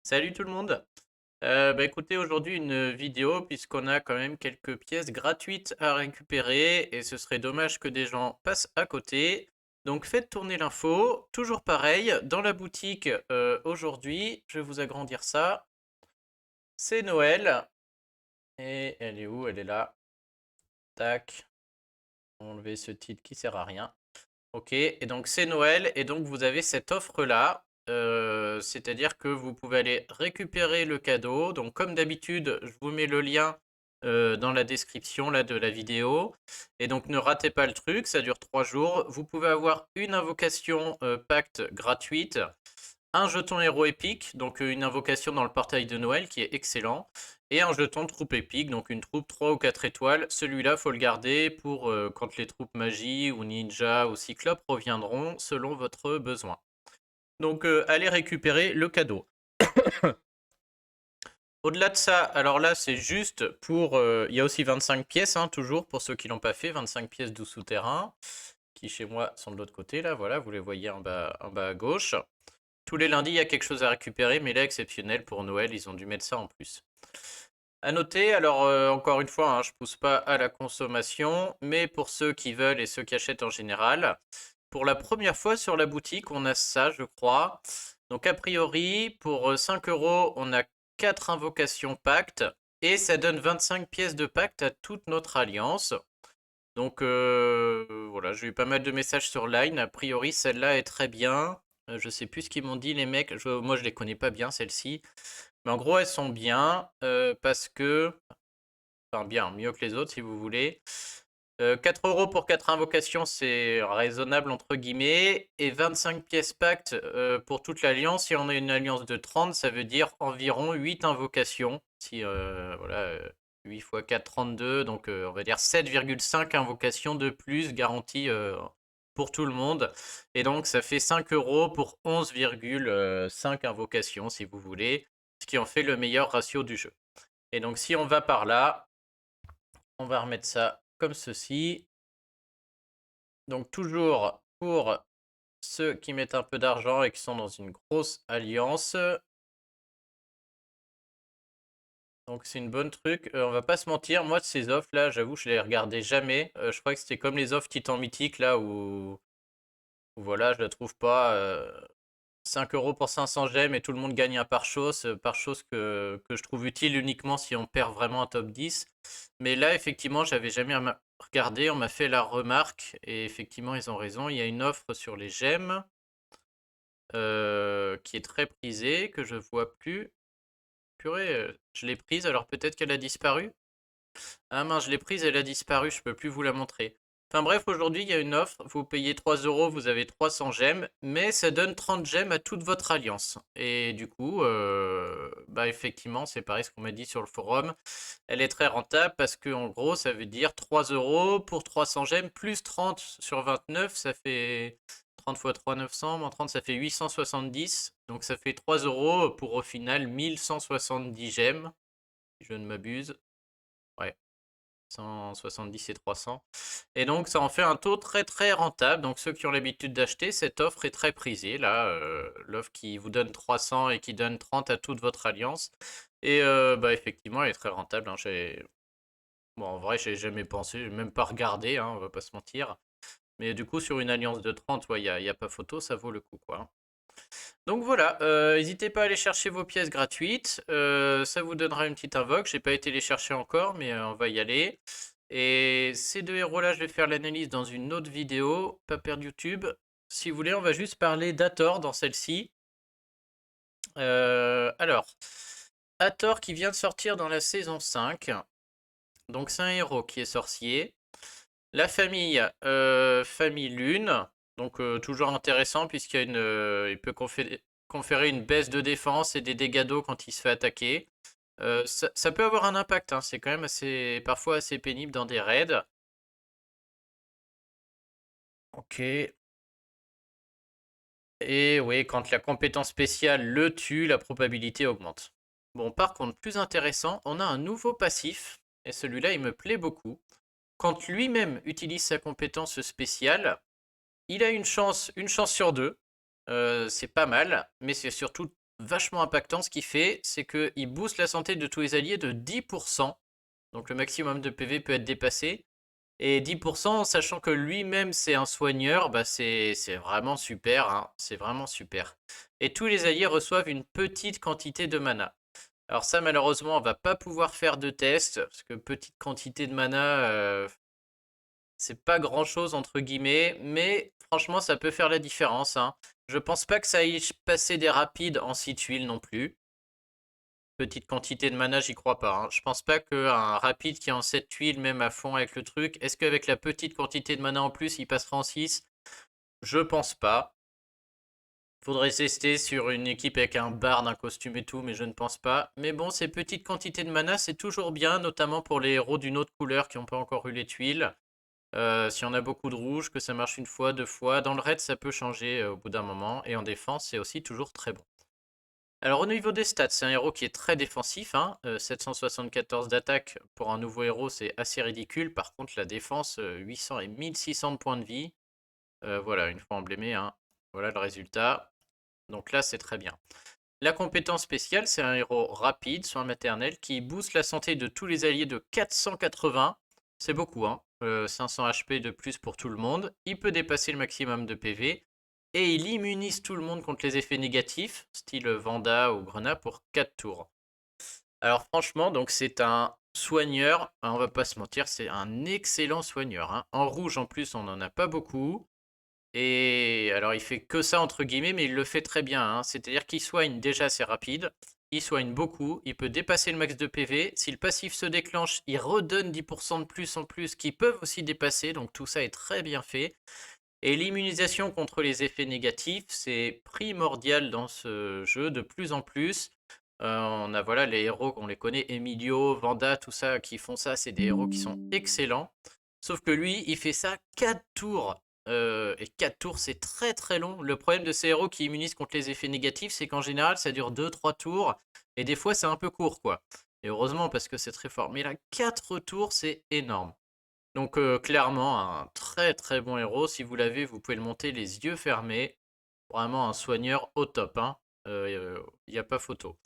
Salut tout le monde. Écoutez, aujourd'hui une vidéo puisqu'on a quand même quelques pièces gratuites à récupérer et ce serait dommage que des gens passent à côté. Donc faites tourner l'info. Toujours pareil, dans la boutique aujourd'hui, je vais vous agrandir ça. C'est Noël. Et elle est où? Elle est là. Tac. Enlever ce titre qui sert à rien. Ok, et donc c'est Noël, et donc vous avez cette offre-là, c'est-à-dire que vous pouvez aller récupérer le cadeau. Donc comme d'habitude, je vous mets le lien dans la description là, de la vidéo. Et donc ne ratez pas le truc, ça dure 3 jours. Vous pouvez avoir une invocation pacte gratuite, un jeton héros épique, donc une invocation dans le portail de Noël qui est excellent, et un jeton de troupe épique, donc une troupe 3 ou 4 étoiles. Celui-là, faut le garder pour quand les troupes magie ou ninja ou cyclope reviendront selon votre besoin. Donc allez récupérer le cadeau. Au-delà de ça, alors là c'est juste pour... il y a aussi 25 pièces, hein, toujours pour ceux qui l'ont pas fait, 25 pièces du souterrain, qui chez moi sont de l'autre côté, là, voilà, vous les voyez en bas à gauche. Tous les lundis, il y a quelque chose à récupérer, mais là, exceptionnel pour Noël, ils ont dû mettre ça en plus. À noter, alors encore une fois, hein, je pousse pas à la consommation, mais pour ceux qui veulent et ceux qui achètent en général, pour la première fois sur la boutique, on a ça, je crois. Donc a priori, pour 5 euros, on a 4 invocations pacte, et ça donne 25 pièces de pacte à toute notre alliance. Donc voilà, j'ai eu pas mal de messages sur Line. A priori, celle-là est très bien. Je sais plus ce qu'ils m'ont dit les mecs. Moi, je les connais pas bien celles-ci. Mais en gros, elles sont bien parce que, enfin bien, mieux que les autres si vous voulez. 4 euros pour 4 invocations, c'est raisonnable entre guillemets. Et 25 pièces pacte pour toute l'alliance. Si on a une alliance de 30, ça veut dire environ 8 invocations. Si voilà, 8 x 4, 32. Donc on va dire 7,5 invocations de plus garanties pour tout le monde. Et donc ça fait 5 euros pour 11,5 invocations si vous voulez. Ce qui en fait le meilleur ratio du jeu. Et donc si on va par là, on va remettre ça comme ceci. Donc toujours pour ceux qui mettent un peu d'argent et qui sont dans une grosse alliance. Donc c'est une bonne truc. On va pas se mentir, moi de ces offres là, j'avoue, je les regardais jamais. Je crois que c'était comme les offres Titan Mythique là où voilà, je la trouve pas. 5 euros pour 500 gemmes et tout le monde gagne un pare-chose que je trouve utile uniquement si on perd vraiment un top 10. Mais là, effectivement, j'avais jamais regardé, on m'a fait la remarque et effectivement, ils ont raison. Il y a une offre sur les gemmes qui est très prisée, que je vois plus. Purée, je l'ai prise, alors peut-être qu'elle a disparu. Ah mince, je l'ai prise, elle a disparu, je peux plus vous la montrer. Enfin bref, aujourd'hui, il y a une offre, vous payez 3 euros, vous avez 300 gemmes, mais ça donne 30 gemmes à toute votre alliance. Et du coup, effectivement, c'est pareil ce qu'on m'a dit sur le forum, elle est très rentable parce que en gros, ça veut dire 3 euros pour 300 gemmes, plus 30 sur 29, ça fait 30 x 3, 900, moins 30, ça fait 870. Donc ça fait 3 euros pour au final 1170 gemmes, si je ne m'abuse. Ouais. 170 et 300. Et donc ça en fait un taux très très rentable. Donc ceux qui ont l'habitude d'acheter, cette offre est très prisée. Là, l'offre qui vous donne 300 et qui donne 30 à toute votre alliance. Et effectivement, elle est très rentable, hein. Bon, en vrai, j'ai jamais pensé, j'ai même pas regardé, hein, on va pas se mentir. Mais du coup, sur une alliance de 30, il y a pas photo, ça vaut le coup, quoi. Donc voilà, n'hésitez pas à aller chercher vos pièces gratuites. Ça vous donnera une petite invoque. J'ai pas été les chercher encore, mais on va y aller. Et ces deux héros-là, je vais faire l'analyse dans une autre vidéo. Pas perdre YouTube. Si vous voulez, on va juste parler d'Hathor dans celle-ci. Alors, Hathor qui vient de sortir dans la saison 5. Donc c'est un héros qui est sorcier. La famille, famille Lune, donc toujours intéressant puisqu'il y a il peut conférer une baisse de défense et des dégâts d'eau quand il se fait attaquer. Ça peut avoir un impact, hein, c'est quand même parfois assez pénible dans des raids. Ok. Et oui, quand la compétence spéciale le tue, la probabilité augmente. Bon, par contre, plus intéressant, on a un nouveau passif, et celui-là, il me plaît beaucoup. Quand lui-même utilise sa compétence spéciale, il a une chance sur deux. C'est pas mal, mais c'est surtout vachement impactant. Ce qu'il fait, c'est qu'il booste la santé de tous les alliés de 10%. Donc le maximum de PV peut être dépassé. Et 10%, sachant que lui-même c'est un soigneur, bah c'est vraiment super, hein. C'est vraiment super. Et tous les alliés reçoivent une petite quantité de mana. Alors ça, malheureusement, on va pas pouvoir faire de test, parce que petite quantité de mana, c'est pas grand-chose entre guillemets, mais franchement, ça peut faire la différence, hein. Je pense pas que ça aille passer des rapides en 6 tuiles non plus. Petite quantité de mana, j'y crois pas, hein. Je pense pas qu'un rapide qui est en 7 tuiles, même à fond avec le truc, est-ce qu'avec la petite quantité de mana en plus, il passera en 6? Je pense pas. Faudrait tester sur une équipe avec un bard, un costume et tout, mais je ne pense pas. Mais bon, ces petites quantités de mana, c'est toujours bien, notamment pour les héros d'une autre couleur qui n'ont pas encore eu les tuiles. Si on a beaucoup de rouge, que ça marche une fois, deux fois. Dans le raid, ça peut changer au bout d'un moment. Et en défense, c'est aussi toujours très bon. Alors au niveau des stats, c'est un héros qui est très défensif, hein. 774 d'attaque pour un nouveau héros, c'est assez ridicule. Par contre, la défense, 800 et 1600 de points de vie. Voilà, une fois emblémé, hein. Voilà le résultat. Donc là, c'est très bien. La compétence spéciale, c'est un héros rapide, soin maternel, qui booste la santé de tous les alliés de 480. C'est beaucoup, hein. 500 HP de plus pour tout le monde. Il peut dépasser le maximum de PV. Et il immunise tout le monde contre les effets négatifs, style Vanda ou Grenat, pour 4 tours. Alors franchement, donc c'est un soigneur, hein, on va pas se mentir, c'est un excellent soigneur, hein. En rouge, en plus, on n'en a pas beaucoup. Et alors, il fait que ça, entre guillemets, mais il le fait très bien, hein. C'est-à-dire qu'il soigne déjà assez rapide, il soigne beaucoup, il peut dépasser le max de PV. Si le passif se déclenche, il redonne 10% de plus en plus, qui peuvent aussi dépasser, donc tout ça est très bien fait. Et l'immunisation contre les effets négatifs, c'est primordial dans ce jeu de plus en plus. On a voilà les héros, on les connaît, Emilio, Vanda, tout ça, qui font ça, c'est des héros qui sont excellents. Sauf que lui, il fait ça 4 tours. Et 4 tours, c'est très très long. Le problème de ces héros qui immunisent contre les effets négatifs, c'est qu'en général, ça dure 2-3 tours. Et des fois, c'est un peu court, quoi. Et heureusement, parce que c'est très fort. Mais là, 4 tours, c'est énorme. Donc clairement, un très très bon héros. Si vous l'avez, vous pouvez le monter les yeux fermés. Vraiment un soigneur au top, hein. Il n'y a pas photo.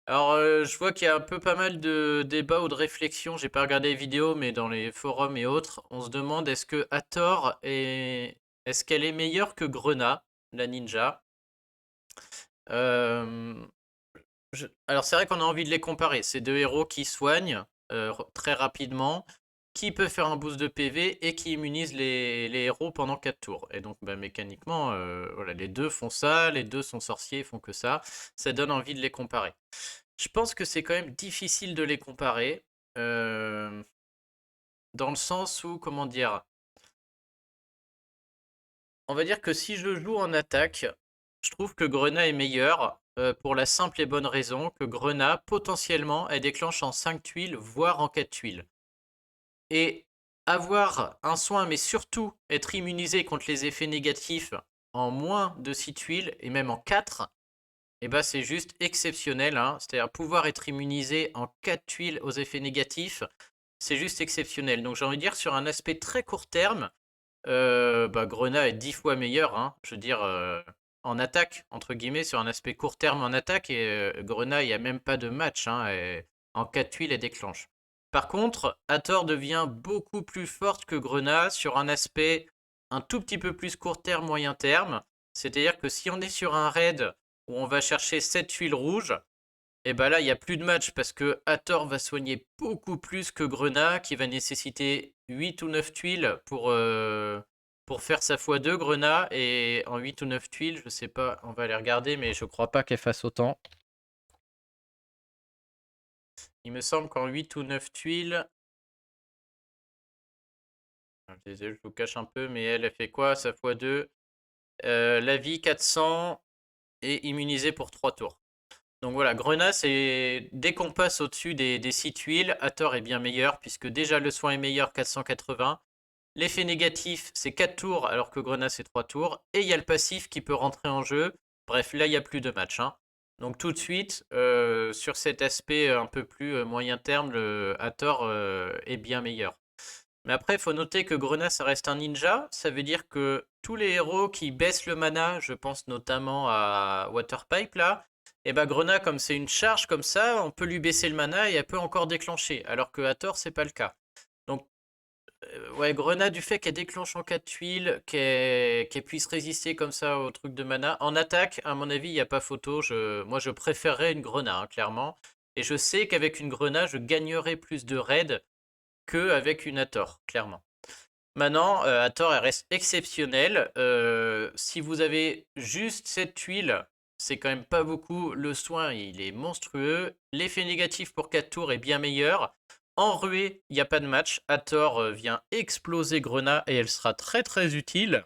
Alors, je vois qu'il y a un peu pas mal de débats ou de réflexions. J'ai pas regardé les vidéos, mais dans les forums et autres, on se demande est-ce que Hathor est-ce qu'elle est meilleure que Grenat, la ninja? Euh, Alors c'est vrai qu'on a envie de les comparer. Ces deux héros qui soignent très rapidement, qui peut faire un boost de PV et qui immunise les héros pendant 4 tours. Et donc bah, mécaniquement, voilà, les deux font ça, les deux sont sorciers, font que ça. Ça donne envie de les comparer. Je pense que c'est quand même difficile de les comparer. euh, Dans le sens où, comment dire, on va dire que si je joue en attaque, je trouve que Grenat est meilleur pour la simple et bonne raison que Grenat, potentiellement, elle déclenche en 5 tuiles, voire en 4 tuiles. Et avoir un soin, mais surtout être immunisé contre les effets négatifs en moins de 6 tuiles, et même en 4, et bah c'est juste exceptionnel, hein. C'est-à-dire pouvoir être immunisé en 4 tuiles aux effets négatifs, c'est juste exceptionnel. Donc j'ai envie de dire, sur un aspect très court terme, bah, Grenat est 10 fois meilleur, hein. Je veux dire, en attaque, entre guillemets, sur un aspect court terme en attaque, et Grenat, il n'y a même pas de match, hein, et en 4 tuiles, elle déclenche. Par contre, Hathor devient beaucoup plus forte que Grenat sur un aspect un tout petit peu plus court terme, moyen terme. C'est-à-dire que si on est sur un raid où on va chercher 7 tuiles rouges, et bah là, il n'y a plus de match parce que Hathor va soigner beaucoup plus que Grenat, qui va nécessiter 8 ou 9 tuiles pour faire sa x2 Grenat. Et en 8 ou 9 tuiles, je sais pas, on va aller regarder, mais je crois pas qu'elle fasse autant. Il me semble qu'en 8 ou 9 tuiles, je vous cache un peu, mais elle fait quoi sa x2? La vie 400 et immunisée pour 3 tours. Donc voilà, Grenat, c'est dès qu'on passe au-dessus des 6 tuiles, Hathor est bien meilleur, puisque déjà le soin est meilleur, 480. L'effet négatif, c'est 4 tours, alors que Grenat, c'est 3 tours. Et il y a le passif qui peut rentrer en jeu. Bref, là, il n'y a plus de match, hein. Donc tout de suite, sur cet aspect un peu plus moyen terme, le Hathor est bien meilleur. Mais après, il faut noter que Grenat, ça reste un ninja. Ça veut dire que tous les héros qui baissent le mana, je pense notamment à Waterpipe là, Et bah Grenat, comme c'est une charge comme ça, on peut lui baisser le mana et elle peut encore déclencher. Alors que Hathor, c'est pas le cas. Donc, ouais, Grenat, du fait qu'elle déclenche en 4 tuiles, qu'elle puisse résister comme ça au truc de mana. En attaque, à mon avis, il n'y a pas photo. Moi, je préférerais une Grenat, hein, clairement. Et je sais qu'avec une Grenat, je gagnerais plus de raids qu'avec une Hathor, clairement. Maintenant, Hathor, elle reste exceptionnelle. Si vous avez juste cette tuile, c'est quand même pas beaucoup. Le soin, il est monstrueux. L'effet négatif pour 4 tours est bien meilleur. En ruée, il n'y a pas de match. Hathor vient exploser Grenat et elle sera très très utile,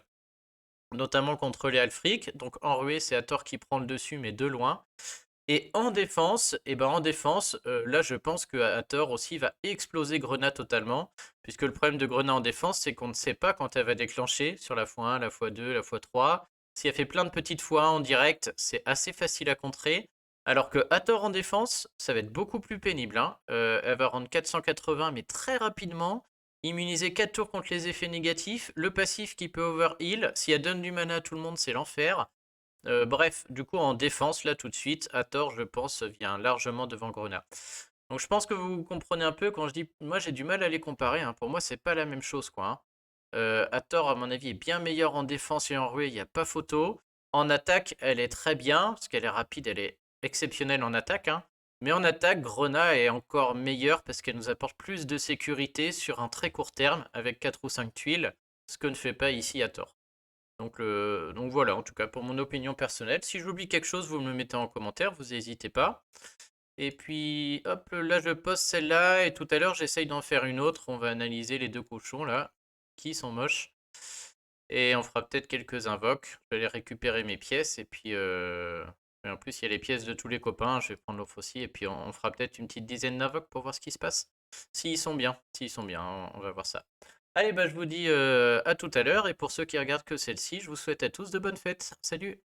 notamment contre les Alfric. Donc en ruée, c'est Hathor qui prend le dessus, mais de loin. Et en défense, là je pense que Hathor aussi va exploser Grenat totalement, puisque le problème de Grenat en défense, c'est qu'on ne sait pas quand elle va déclencher sur la x1, la x2, la x3. Si elle fait plein de petites x1 en direct, c'est assez facile à contrer. Alors que Hathor en défense, ça va être beaucoup plus pénible, hein. Elle va rendre 480, mais très rapidement. Immuniser 4 tours contre les effets négatifs. Le passif qui peut overheal. Si elle donne du mana à tout le monde, c'est l'enfer. Bref, du coup, en défense, là, tout de suite, Hathor, je pense, vient largement devant Grenat. Donc, je pense que vous comprenez un peu quand je dis. Moi, j'ai du mal à les comparer, hein. Pour moi, c'est pas la même chose, quoi, hein. Hathor, à mon avis, est bien meilleure en défense et en ruée, il n'y a pas photo. En attaque, elle est très bien, parce qu'elle est rapide, elle est exceptionnelle en attaque, hein. Mais en attaque, Grenat est encore meilleure parce qu'elle nous apporte plus de sécurité sur un très court terme, avec 4 ou 5 tuiles, ce que ne fait pas ici Hathor. Donc voilà, en tout cas pour mon opinion personnelle. Si j'oublie quelque chose, vous me le mettez en commentaire, vous n'hésitez pas. Et puis hop, là je pose celle-là et tout à l'heure j'essaye d'en faire une autre. On va analyser les deux cochons là, qui sont moches. Et on fera peut-être quelques invoques. Je vais aller récupérer mes pièces et en plus il y a les pièces de tous les copains. Je vais prendre l'offre aussi et puis on fera peut-être une petite dizaine d'invoques pour voir ce qui se passe. S'ils sont bien, on va voir ça. Allez, bah, je vous dis à tout à l'heure. Et pour ceux qui regardent que celle-ci, je vous souhaite à tous de bonnes fêtes. Salut!